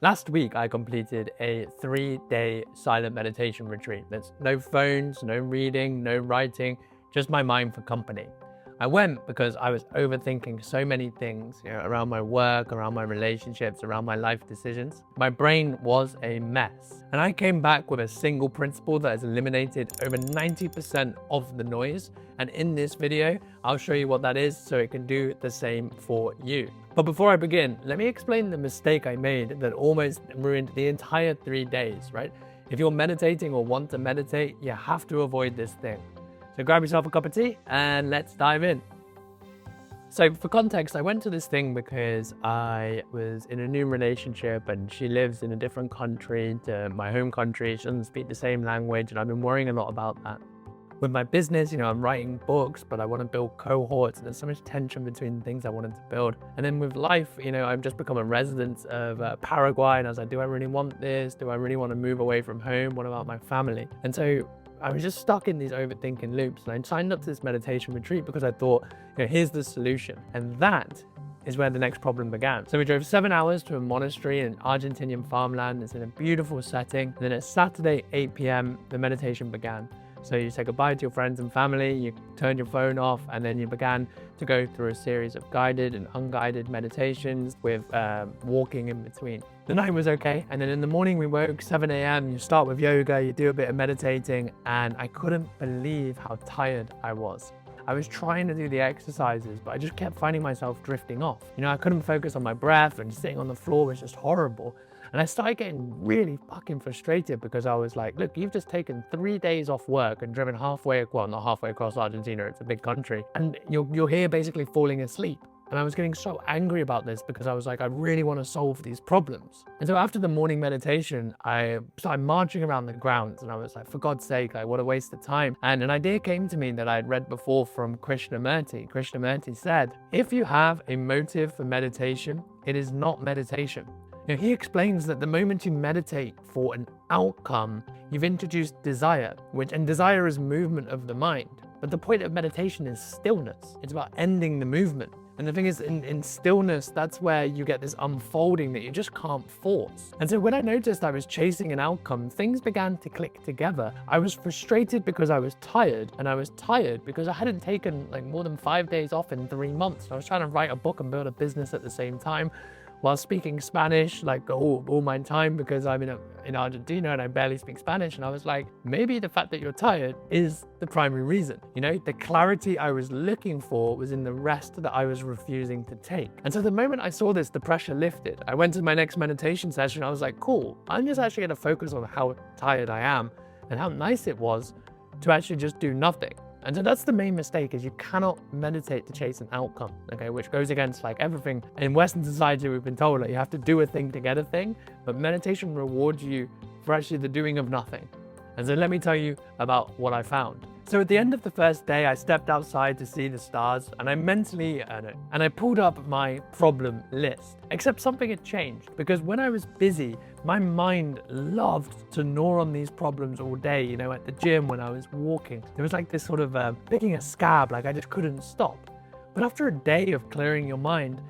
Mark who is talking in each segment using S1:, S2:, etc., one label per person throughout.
S1: Last week, I completed a 3-day silent meditation retreat. There's no phones, no reading, no writing, just my mind for company. I went because I was overthinking so many things, around my work, around my relationships, around my life decisions. My brain was a mess. And I came back with a single principle that has eliminated over 90% of the noise. And in this video, I'll show you what that is so it can do the same for you. But before I begin, let me explain the mistake I made that almost ruined the entire 3 days, right? If you're meditating or want to meditate, you have to avoid this thing. So grab yourself a cup of tea and let's dive in. So for context, I went to this thing because I was in a new relationship and she lives in a different country to my home country. She doesn't speak the same language and I've been worrying a lot about that. With my business, I'm writing books, but I want to build cohorts. And there's so much tension between the things I wanted to build. And then with life, I've just become a resident of Paraguay. And I was like, do I really want this? Do I really want to move away from home? What about my family? And so I was just stuck in these overthinking loops. And I signed up to this meditation retreat because I thought, here's the solution. And that is where the next problem began. So we drove 7 hours to a monastery in Argentinian farmland. It's in a beautiful setting. And then at Saturday, 8 p.m., the meditation began. So you say goodbye to your friends and family, you turned your phone off, and then you began to go through a series of guided and unguided meditations with walking in between. The night was okay, and then in the morning we woke 7 a.m, you start with yoga, you do a bit of meditating, and I couldn't believe how tired I was. I was trying to do the exercises, but I just kept finding myself drifting off. I couldn't focus on my breath, and sitting on the floor was just horrible. And I started getting really fucking frustrated because I was like, look, you've just taken 3 days off work and driven not halfway across Argentina, it's a big country, and you're here basically falling asleep. And I was getting so angry about this because I was like, I really want to solve these problems. And so after the morning meditation, I started marching around the grounds and I was like, for God's sake, what a waste of time. And an idea came to me that I had read before from Krishnamurti. Krishnamurti said, if you have a motive for meditation, it is not meditation. He explains that the moment you meditate for an outcome, you've introduced desire, and desire is movement of the mind. But the point of meditation is stillness. It's about ending the movement. And the thing is, in stillness, that's where you get this unfolding that you just can't force. And so when I noticed I was chasing an outcome, things began to click together. I was frustrated because I was tired, and I was tired because I hadn't taken more than 5 days off in 3 months. I was trying to write a book and build a business at the same time, while speaking Spanish all my time because I'm in Argentina and I barely speak Spanish. And I was like, maybe the fact that you're tired is the primary reason. The clarity I was looking for was in the rest that I was refusing to take. And so the moment I saw this, the pressure lifted. I went to my next meditation session. I was like, cool, I'm just actually going to focus on how tired I am and how nice it was to actually just do nothing. And so that's the main mistake, is you cannot meditate to chase an outcome, which goes against everything in Western society. We've been told that you have to do a thing to get a thing, but meditation rewards you for actually the doing of nothing. And so let me tell you about what I found. So at the end of the first day, I stepped outside to see the stars and I pulled up my problem list, except something had changed because when I was busy, my mind loved to gnaw on these problems all day, at the gym when I was walking. There was this sort of picking a scab, I just couldn't stop. But after a day of clearing your mind,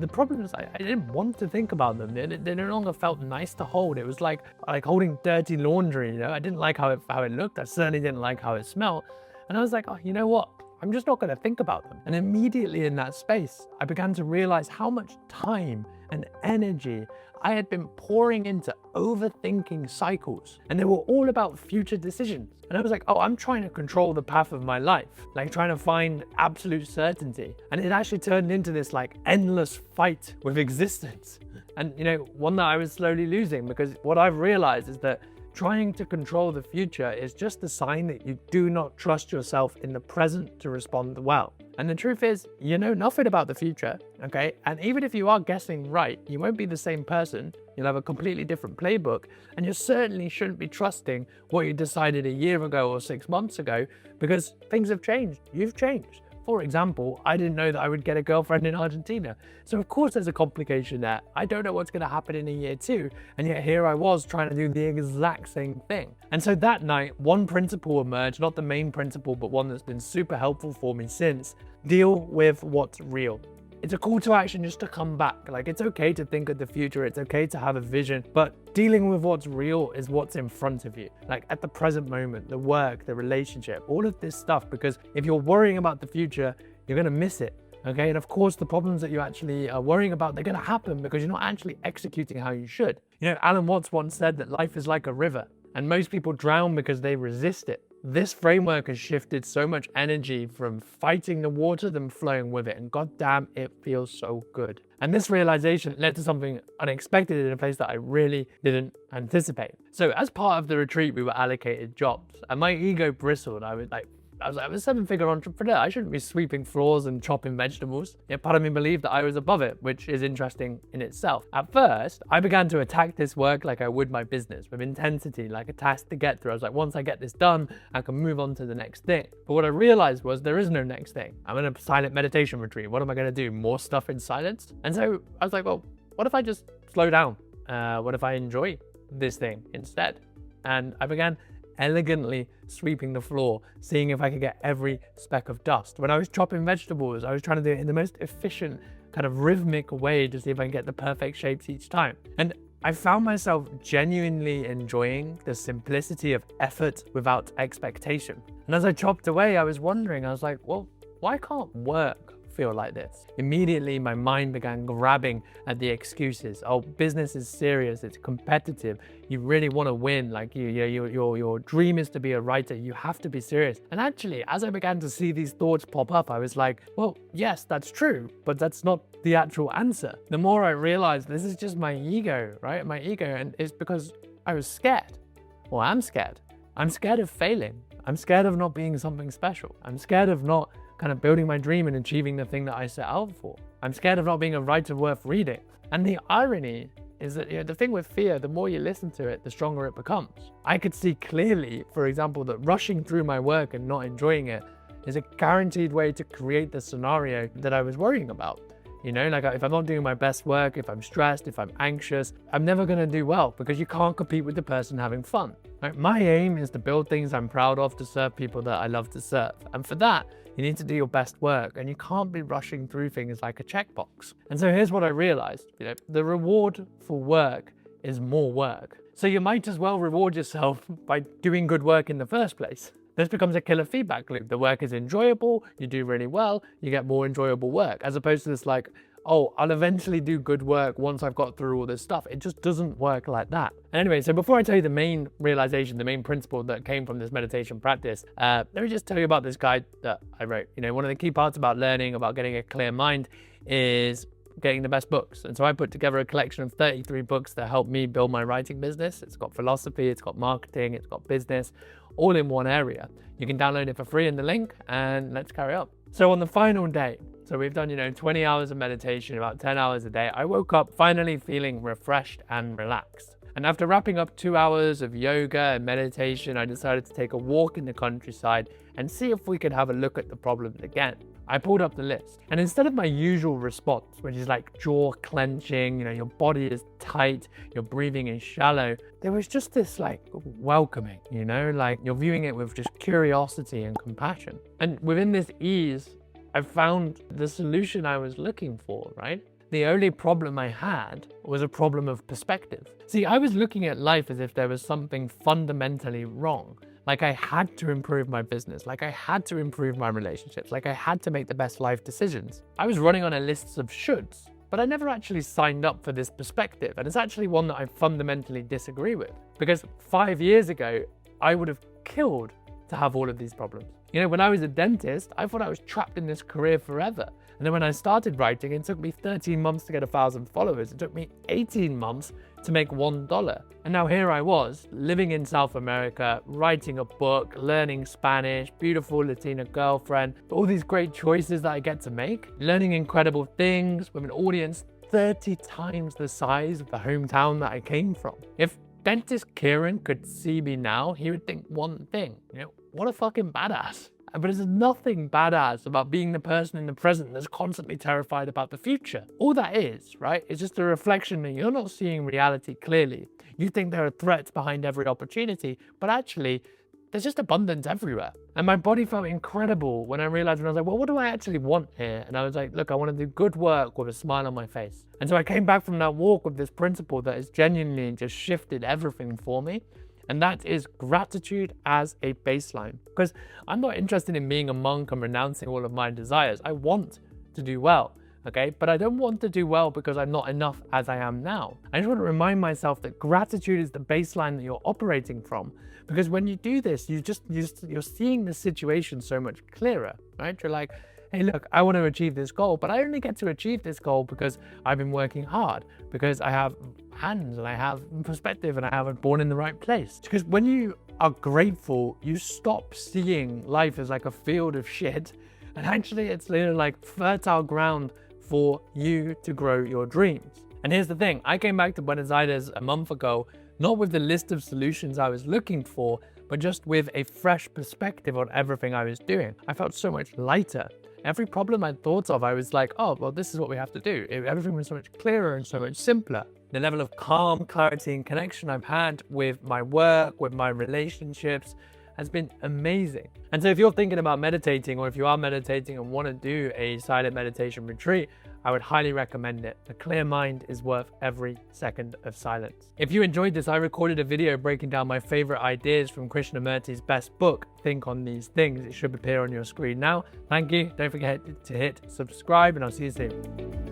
S1: the problems, I didn't want to think about them. They no longer felt nice to hold. It was like holding dirty laundry, I didn't like how it looked. I certainly didn't like how it smelled. And I was like, oh, you know what? I'm just not going to think about them. And immediately in that space, I began to realize how much time and energy I had been pouring into overthinking cycles. And they were all about future decisions. And I was like, oh, I'm trying to control the path of my life, trying to find absolute certainty. And it actually turned into this endless fight with existence. And one that I was slowly losing, because what I've realized is that trying to control the future is just a sign that you do not trust yourself in the present to respond well. And the truth is, you know nothing about the future, okay? And even if you are guessing right, you won't be the same person. You'll have a completely different playbook, and you certainly shouldn't be trusting what you decided a year ago or 6 months ago, because things have changed. You've changed. For example, I didn't know that I would get a girlfriend in Argentina. So of course there's a complication there. I don't know what's going to happen in a year too. And yet here I was trying to do the exact same thing. And so that night, one principle emerged, not the main principle, but one that's been super helpful for me since. Deal with what's real. it's a call to action just to come back. Like, it's okay to think of the future, it's okay to have a vision, but dealing with what's real is what's in front of you. Like at the present moment, the work, the relationship, all of this stuff, because if you're worrying about the future, you're gonna miss it. Okay, and of course the problems that you actually are worrying about, they're gonna happen because you're not actually executing how you should. You know, Alan Watts once said that life is like a river, and most people drown because they resist it. This framework has shifted so much energy from fighting the water than flowing with it, and goddamn, it feels so good. And this realization led to something unexpected in a place that I really didn't anticipate. So as part of the retreat, we were allocated jobs, and my ego bristled. I was like, I'm a 7-figure entrepreneur. I shouldn't be sweeping floors and chopping vegetables. Yet part of me believed that I was above it, which is interesting in itself. At first, I began to attack this work like I would my business, with intensity, like a task to get through. I was like, once I get this done, I can move on to the next thing. But what I realized was there is no next thing. I'm in a silent meditation retreat. What am I going to do? More stuff in silence? And so I was like, well, what if I just slow down? What if I enjoy this thing instead? And I began elegantly sweeping the floor, seeing if I could get every speck of dust. When I was chopping vegetables, I was trying to do it in the most efficient, kind of rhythmic way to see if I can get the perfect shapes each time. And I found myself genuinely enjoying the simplicity of effort without expectation. And as I chopped away, I was wondering, I was like, well, why can't work feel like this? Immediately, my mind began grabbing at the excuses. Oh, business is serious, it's competitive, you really want to win, like your dream is to be a writer, you have to be serious. And actually, as I began to see these thoughts pop up, I was like, well, yes, that's true, but that's not the actual answer. The more I realized this is just my ego, right? My ego, and it's because I was scared. Well, I'm scared. I'm scared of failing. I'm scared of not being something special. I'm scared of not kind of building my dream and achieving the thing that I set out for. I'm scared of not being a writer worth reading. And the irony is that, the thing with fear, the more you listen to it, the stronger it becomes. I could see clearly, for example, that rushing through my work and not enjoying it is a guaranteed way to create the scenario that I was worrying about. Like if I'm not doing my best work, if I'm stressed, if I'm anxious, I'm never going to do well, because you can't compete with the person having fun. Right? My aim is to build things I'm proud of, to serve people that I love to serve. And for that, you need to do your best work, and you can't be rushing through things like a checkbox. And so here's what I realized, the reward for work is more work. So you might as well reward yourself by doing good work in the first place. This becomes a killer feedback loop. The work is enjoyable, you do really well, you get more enjoyable work, as opposed to this like, oh, I'll eventually do good work once I've got through all this stuff. It just doesn't work like that. And anyway, so before I tell you the main realization, the main principle that came from this meditation practice, let me just tell you about this guide that I wrote. One of the key parts about learning, about getting a clear mind, is getting the best books. And so I put together a collection of 33 books that helped me build my writing business. It's got philosophy, it's got marketing, it's got business, all in one area. You can download it for free in the link, and let's carry on. So on the final day, so we've done, 20 hours of meditation, about 10 hours a day. I woke up finally feeling refreshed and relaxed. And after wrapping up 2 hours of yoga and meditation, I decided to take a walk in the countryside and see if we could have a look at the problems again. I pulled up the list, and instead of my usual response, which is like jaw clenching, your body is tight, your breathing is shallow, there was just this like welcoming, like you're viewing it with just curiosity and compassion. And within this ease, I found the solution I was looking for, right? The only problem I had was a problem of perspective. See, I was looking at life as if there was something fundamentally wrong. Like I had to improve my business, like I had to improve my relationships, like I had to make the best life decisions. I was running on a list of shoulds, but I never actually signed up for this perspective. And it's actually one that I fundamentally disagree with. Because 5 years ago, I would have killed to have all of these problems. When I was a dentist, I thought I was trapped in this career forever. And then when I started writing, it took me 13 months to get 1,000 followers. It took me 18 months to make $1. And now here I was, living in South America, writing a book, learning Spanish, beautiful Latina girlfriend, all these great choices that I get to make, learning incredible things with an audience 30 times the size of the hometown that I came from. If dentist Kieran could see me now, he would think one thing, what a fucking badass. But there's nothing badass about being the person in the present that's constantly terrified about the future. All that is, right, is just a reflection that you're not seeing reality clearly. You think there are threats behind every opportunity, but actually, there's just abundance everywhere. And my body felt incredible when I realized, when I was like, well, what do I actually want here? And I was like, look, I want to do good work with a smile on my face. And so I came back from that walk with this principle that has genuinely just shifted everything for me. And that is gratitude as a baseline. Because I'm not interested in being a monk and renouncing all of my desires. I want to do well, okay? But I don't want to do well because I'm not enough as I am now. I just want to remind myself that gratitude is the baseline that you're operating from. Because when you do this, you're seeing the situation so much clearer, right? You're like, hey, look, I want to achieve this goal, but I only get to achieve this goal because I've been working hard, because I have hands and I have perspective and I haven't born in the right place. Because when you are grateful, you stop seeing life as like a field of shit, and actually it's literally like fertile ground for you to grow your dreams. And here's the thing, I came back to Buenos Aires a month ago, not with the list of solutions I was looking for, but just with a fresh perspective on everything I was doing. I felt so much lighter. Every problem I thought of, I was like, oh, well, this is what we have to do. Everything was so much clearer and so much simpler. The level of calm, clarity, and connection I've had with my work, with my relationships, has been amazing. And so if you're thinking about meditating, or if you are meditating and want to do a silent meditation retreat, I would highly recommend it. A clear mind is worth every second of silence. If you enjoyed this, I recorded a video breaking down my favorite ideas from Krishnamurti's best book, Think on These Things. It should appear on your screen now. Thank you. Don't forget to hit subscribe, and I'll see you soon.